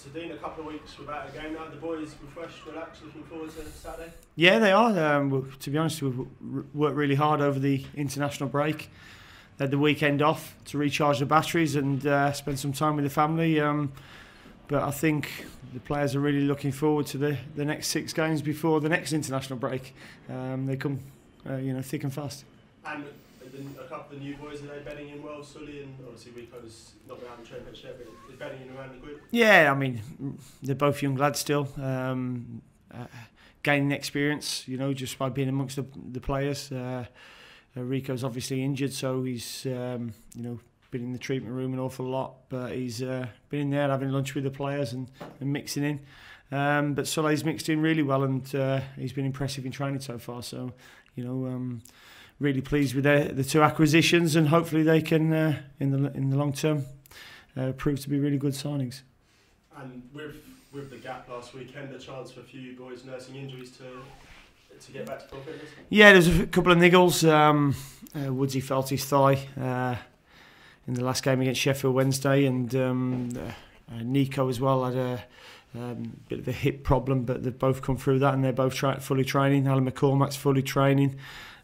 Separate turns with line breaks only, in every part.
So Dean, a couple of weeks without a game now. The boys refreshed, relaxed, looking forward to Saturday?
Yeah, they are. To be honest, we've worked really hard over the international break. They had the weekend off to recharge the batteries and spend some time with the family. But I think the players are really looking forward to the next 6 games before the next international break. They come, thick and fast.
And a couple of the new boys, are they bedding in well? Sully and obviously Rico's not been out on training pitch yet, but is bedding in around the group?
Yeah, I mean, they're both young lads still, gaining experience, just by being amongst the players. Rico's obviously injured, so he's, been in the treatment room an awful lot, but he's been in there having lunch with the players and mixing in. But Sully's mixed in really well, and he's been impressive in training so far. So, really pleased with the 2 acquisitions, and hopefully they can, in the long term, prove to be really good signings.
And with the gap last weekend, a chance for a few boys nursing injuries to get back to full fitness? Yeah,
there's a couple of niggles. Woodsy felt his thigh in the last game against Sheffield Wednesday, and Nico as well had a bit of a hip problem, but they've both come through that and they're both fully training. Alan McCormack's fully training.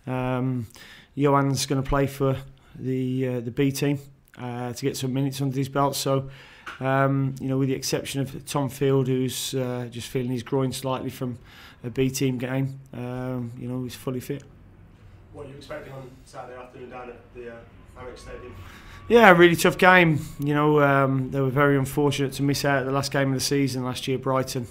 Johan's going to play for the B team to get some minutes under his belt. So, with the exception of Tom Field, who's just feeling his groin slightly from a B team game, he's fully fit.
What are you expecting on Saturday afternoon down at the Amex Stadium?
Yeah, a really tough game. They were very unfortunate to miss out at the last game of the season last year, Brighton.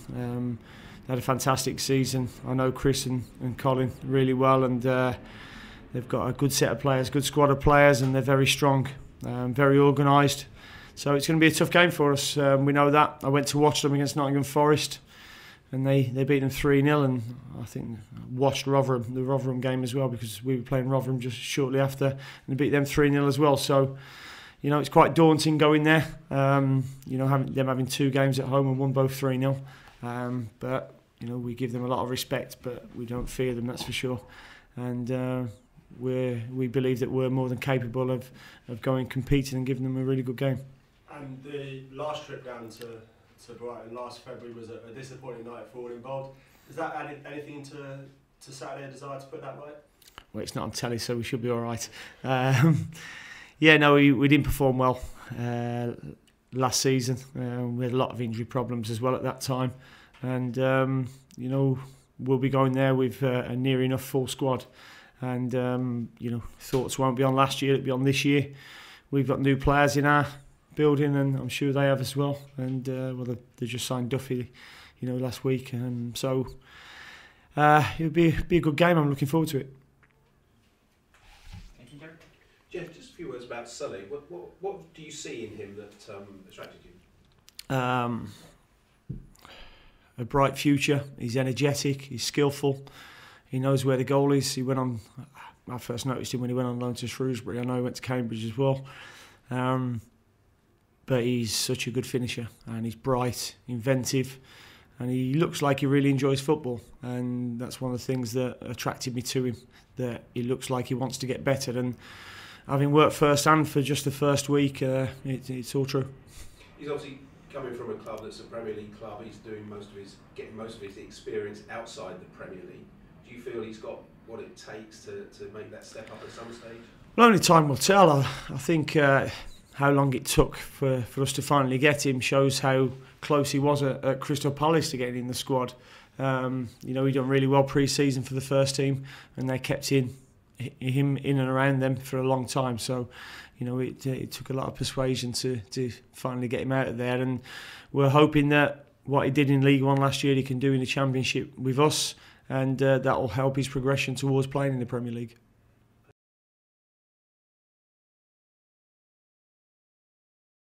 They had a fantastic season. I know Chris and Colin really well, and they've got a good set of players, good squad of players, and they're very strong, very organised. So it's going to be a tough game for us. We know that. I went to watch them against Nottingham Forest, and they beat them 3-0, and I think watched the Rotherham game as well, because we were playing Rotherham just shortly after, and they beat them 3-0 as well. So, it's quite daunting going there. Having 2 games at home and won both 3-0. But we give them a lot of respect, but we don't fear them, that's for sure. And we believe that we're more than capable of going competing and giving them a really good game.
And the last trip down to Brighton last February was a disappointing night for all involved. Has that added anything to Saturday, a desire to put that right?
Well, it's not on telly, so we should be all right. We didn't perform well last season. We had a lot of injury problems as well at that time. And, we'll be going there with a near enough full squad. And, thoughts won't be on last year, it'll be on this year. We've got new players in our building, and I'm sure they have as well. And, they just signed Duffy, last week. So it'll be a good game. I'm looking forward to it.
Thank you, Gary.
Jeff, just a few words about Sully. What do you see in him that attracted you?
A bright future. He's energetic. He's skillful. He knows where the goal is. I first noticed him when he went on loan to Shrewsbury. I know he went to Cambridge as well. But he's such a good finisher, and he's bright, inventive, and he looks like he really enjoys football. And that's one of the things that attracted me to him, that he looks like he wants to get better. And having worked first-hand for just the first week, it's all true.
He's obviously coming from a club that's a Premier League club. He's getting most of his experience outside the Premier League. Do you feel he's got what it takes to make that step up at some stage?
Well, only time will tell. I think how long it took for us to finally get him shows how close he was at Crystal Palace to getting in the squad. He done really well pre-season for the first team, and they kept him in and around them for a long time. So, it took a lot of persuasion to finally get him out of there. And we're hoping that what he did in League One last year, he can do in the Championship with us, and that will help his progression towards playing in the Premier League.